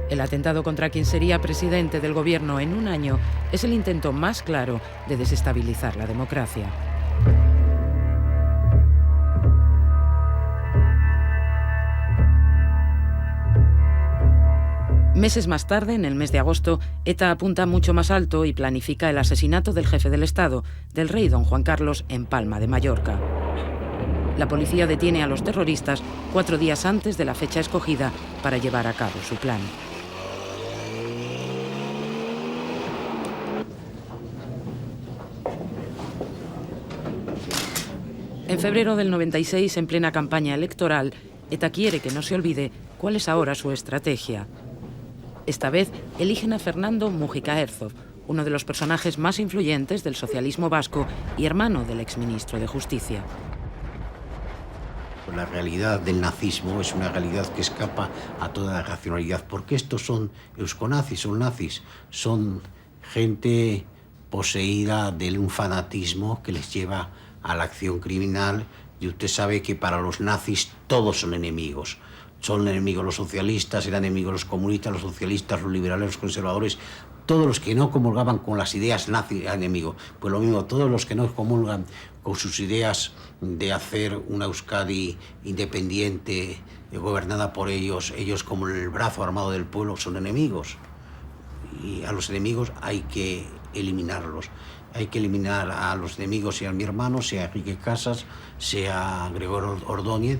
[SPEAKER 1] El atentado contra quien sería presidente del gobierno en un año es el intento más claro de desestabilizar la democracia. Meses más tarde, en el mes de agosto, ETA apunta mucho más alto y planifica el asesinato del jefe del Estado, del rey don Juan Carlos, en Palma de Mallorca. La policía detiene a los terroristas 4 días antes de la fecha escogida para llevar a cabo su plan. En febrero del 96, en plena campaña electoral, ETA quiere que no se olvide cuál es ahora su estrategia. Esta vez eligen a Fernando Múgica Herzog, uno de los personajes más influyentes del socialismo vasco y hermano del exministro de Justicia.
[SPEAKER 9] La realidad del nazismo es una realidad que escapa a toda la racionalidad, porque estos son euskonazis, son nazis, son gente poseída de un fanatismo que les lleva a la acción criminal, y usted sabe que para los nazis todos son enemigos. Son enemigos los socialistas, eran enemigos los comunistas, los socialistas, los liberales, los conservadores. Todos los que no comulgaban con las ideas nazis eran enemigos. Pues lo mismo, todos los que no comulgan con sus ideas de hacer una Euskadi independiente, gobernada por ellos, ellos como el brazo armado del pueblo, son enemigos. Y a los enemigos hay que eliminarlos. Hay que eliminar a los enemigos, sea mi hermano, sea Enrique Casas, sea Gregorio Ordóñez.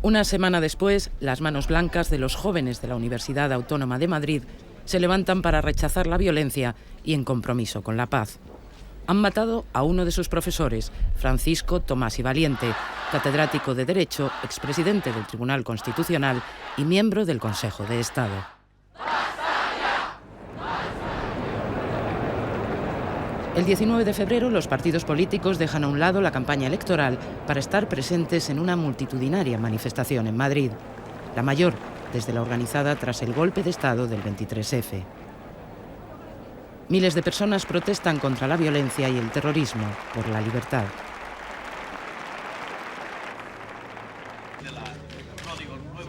[SPEAKER 1] Una semana después, las manos blancas de los jóvenes de la Universidad Autónoma de Madrid se levantan para rechazar la violencia y en compromiso con la paz. Han matado a uno de sus profesores, Francisco Tomás y Valiente, catedrático de Derecho, expresidente del Tribunal Constitucional y miembro del Consejo de Estado. El 19 de febrero, los partidos políticos dejan a un lado la campaña electoral para estar presentes en una multitudinaria manifestación en Madrid, la mayor desde la organizada tras el golpe de Estado del 23F. Miles de personas protestan contra la violencia y el terrorismo por la libertad.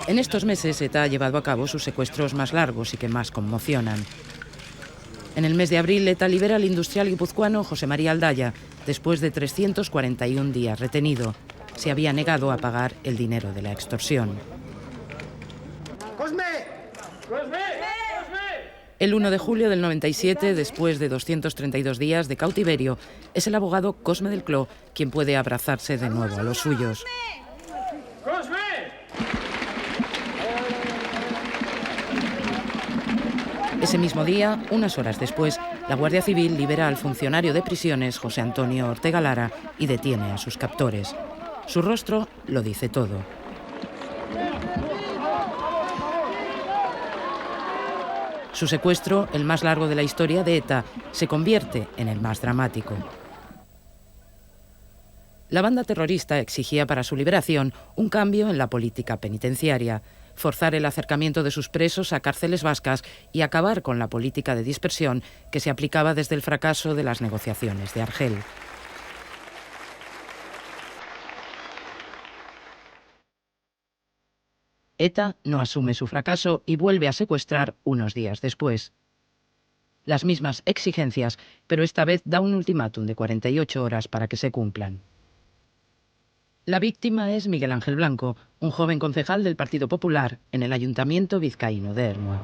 [SPEAKER 1] En estos meses, ETA ha llevado a cabo sus secuestros más largos y que más conmocionan. En el mes de abril, ETA libera al industrial guipuzcoano José María Aldaya, después de 341 días retenido. Se había negado a pagar el dinero de la extorsión.
[SPEAKER 4] ¡Cosme! ¡Cosme!
[SPEAKER 1] El 1 de julio del 97, después de 232 días de cautiverio, es el abogado Cosme del Cló quien puede abrazarse de nuevo a los suyos.
[SPEAKER 4] ¡Cosme!
[SPEAKER 1] Ese mismo día, unas horas después, la Guardia Civil libera al funcionario de prisiones José Antonio Ortega Lara y detiene a sus captores. Su rostro lo dice todo. Su secuestro, el más largo de la historia de ETA, se convierte en el más dramático. La banda terrorista exigía para su liberación un cambio en la política penitenciaria, forzar el acercamiento de sus presos a cárceles vascas y acabar con la política de dispersión que se aplicaba desde el fracaso de las negociaciones de Argel. ETA no asume su fracaso y vuelve a secuestrar unos días después. Las mismas exigencias, pero esta vez da un ultimátum de 48 horas para que se cumplan. La víctima es Miguel Ángel Blanco, un joven concejal del Partido Popular en el Ayuntamiento vizcaíno de Ermua.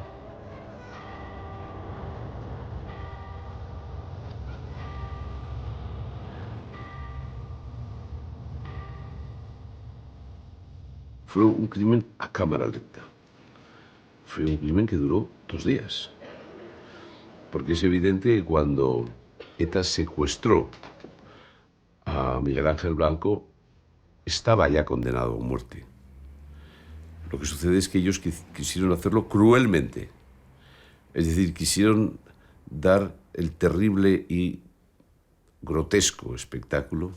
[SPEAKER 10] Fue un crimen a cámara lenta. Fue un crimen que duró 2 días. Porque es evidente que cuando ETA secuestró a Miguel Ángel Blanco, estaba ya condenado a muerte. Lo que sucede es que ellos quisieron hacerlo cruelmente. Es decir, quisieron dar el terrible y grotesco espectáculo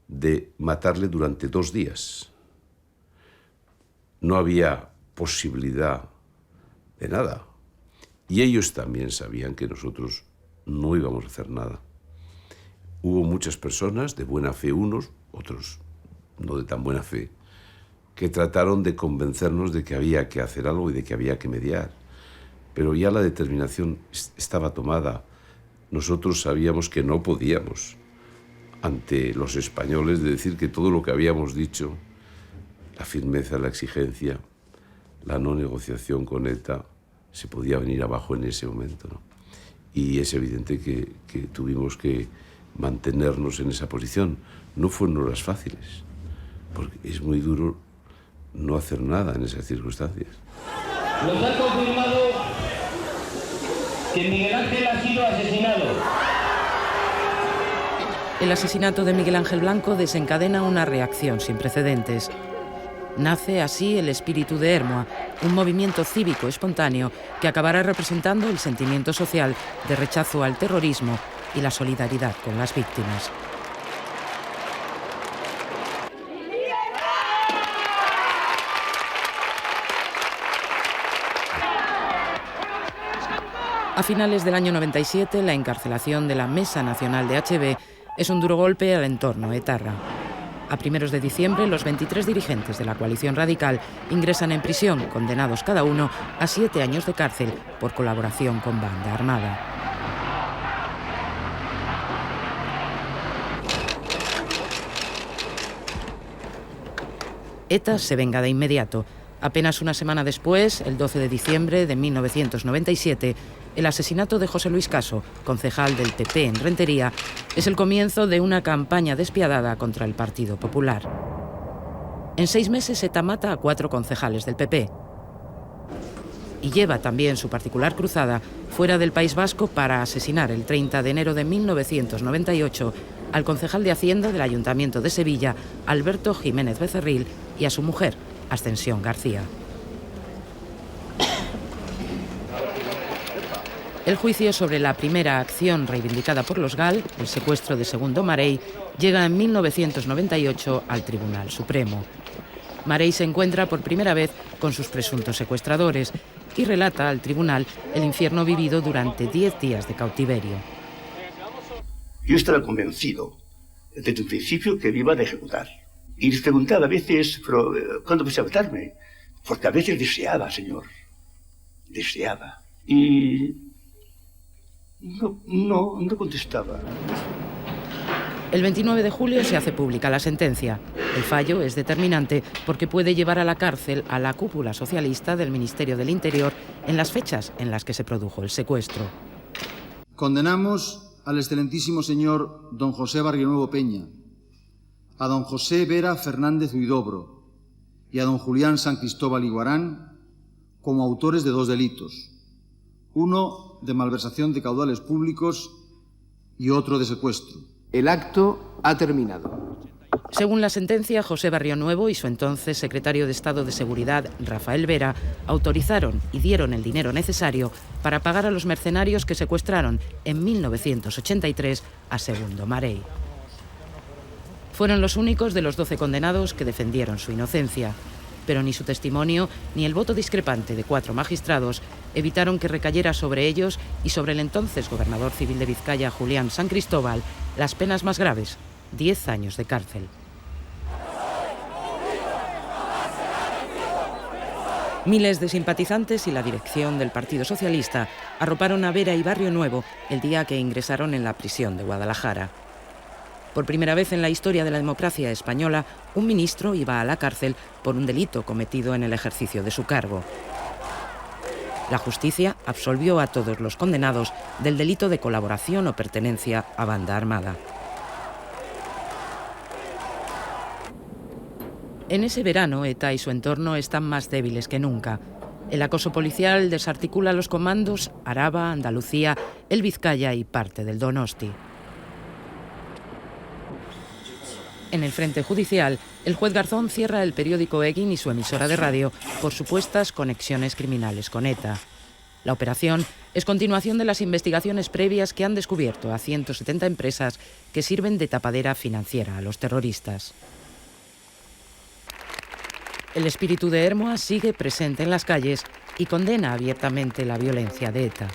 [SPEAKER 10] de matarle durante 2 días. No había posibilidad de nada. Y ellos también sabían que nosotros no íbamos a hacer nada. Hubo muchas personas, de buena fe unos, otros no de tan buena fe, que trataron de convencernos de que había que hacer algo y de que había que mediar. Pero ya la determinación estaba tomada. Nosotros sabíamos que no podíamos, ante los españoles, de decir que todo lo que habíamos dicho, la firmeza, la exigencia, la no negociación con ETA, se podía venir abajo en ese momento, ¿no? Y es evidente que tuvimos que mantenernos en esa posición. No fueron horas fáciles, porque es muy duro no hacer nada en esas circunstancias.
[SPEAKER 4] Nos ha confirmado que Miguel Ángel ha sido asesinado.
[SPEAKER 1] El asesinato de Miguel Ángel Blanco desencadena una reacción sin precedentes. Nace así el Espíritu de Ermua, un movimiento cívico espontáneo que acabará representando el sentimiento social de rechazo al terrorismo y la solidaridad con las víctimas. A finales del año 97, la encarcelación de la Mesa Nacional de HB es un duro golpe al entorno etarra. A primeros de diciembre, los 23 dirigentes de la coalición radical ingresan en prisión, condenados cada uno a 7 años de cárcel por colaboración con banda armada. ETA se venga de inmediato. Apenas una semana después, el 12 de diciembre de 1997, el asesinato de José Luis Caso, concejal del PP en Rentería, es el comienzo de una campaña despiadada contra el Partido Popular. En 6 meses, ETA mata a 4 concejales del PP. Y lleva también su particular cruzada fuera del País Vasco para asesinar el 30 de enero de 1998 al concejal de Hacienda del Ayuntamiento de Sevilla, Alberto Jiménez Becerril, y a su mujer, Ascensión García. El juicio sobre la primera acción reivindicada por los GAL, el secuestro de Segundo Marey, llega en 1998 al Tribunal Supremo. Marey se encuentra por primera vez con sus presuntos secuestradores y relata al tribunal el infierno vivido durante 10 días de cautiverio.
[SPEAKER 11] Yo estaba convencido desde un principio que me iban a ejecutar. Y les preguntaba a veces, pero ¿cuándo vas a matarme? Porque a veces deseaba, señor. Deseaba. Y no contestaba.
[SPEAKER 1] El 29 de julio se hace pública la sentencia. El fallo es determinante porque puede llevar a la cárcel a la cúpula socialista del Ministerio del Interior en las fechas en las que se produjo el secuestro.
[SPEAKER 13] Condenamos al excelentísimo señor don José Barrionuevo Peña, a don José Vera Fernández Huidobro y a don Julián San Cristóbal Iguarán como autores de 2 delitos, uno de malversación de caudales públicos y otro de secuestro.
[SPEAKER 14] El acto ha terminado.
[SPEAKER 1] Según la sentencia, José Barrionuevo y su entonces secretario de Estado de Seguridad, Rafael Vera, autorizaron y dieron el dinero necesario para pagar a los mercenarios que secuestraron en 1983 a Segundo Marey. Fueron los únicos de los 12 condenados que defendieron su inocencia, pero ni su testimonio ni el voto discrepante de 4 magistrados evitaron que recayera sobre ellos y sobre el entonces gobernador civil de Vizcaya, Julián San Cristóbal, las penas más graves, 10 años de cárcel. Miles de simpatizantes y la dirección del Partido Socialista arroparon a Vera y Barrionuevo el día que ingresaron en la prisión de Guadalajara. Por primera vez en la historia de la democracia española, un ministro iba a la cárcel por un delito cometido en el ejercicio de su cargo. La justicia absolvió a todos los condenados del delito de colaboración o pertenencia a banda armada. En ese verano, ETA y su entorno están más débiles que nunca. El acoso policial desarticula los comandos Araba, Andalucía, el Vizcaya y parte del Donosti. En el frente judicial, el juez Garzón cierra el periódico Egin y su emisora de radio por supuestas conexiones criminales con ETA. La operación es continuación de las investigaciones previas que han descubierto a 170 empresas que sirven de tapadera financiera a los terroristas. El espíritu de Hermoa sigue presente en las calles y condena abiertamente la violencia de ETA.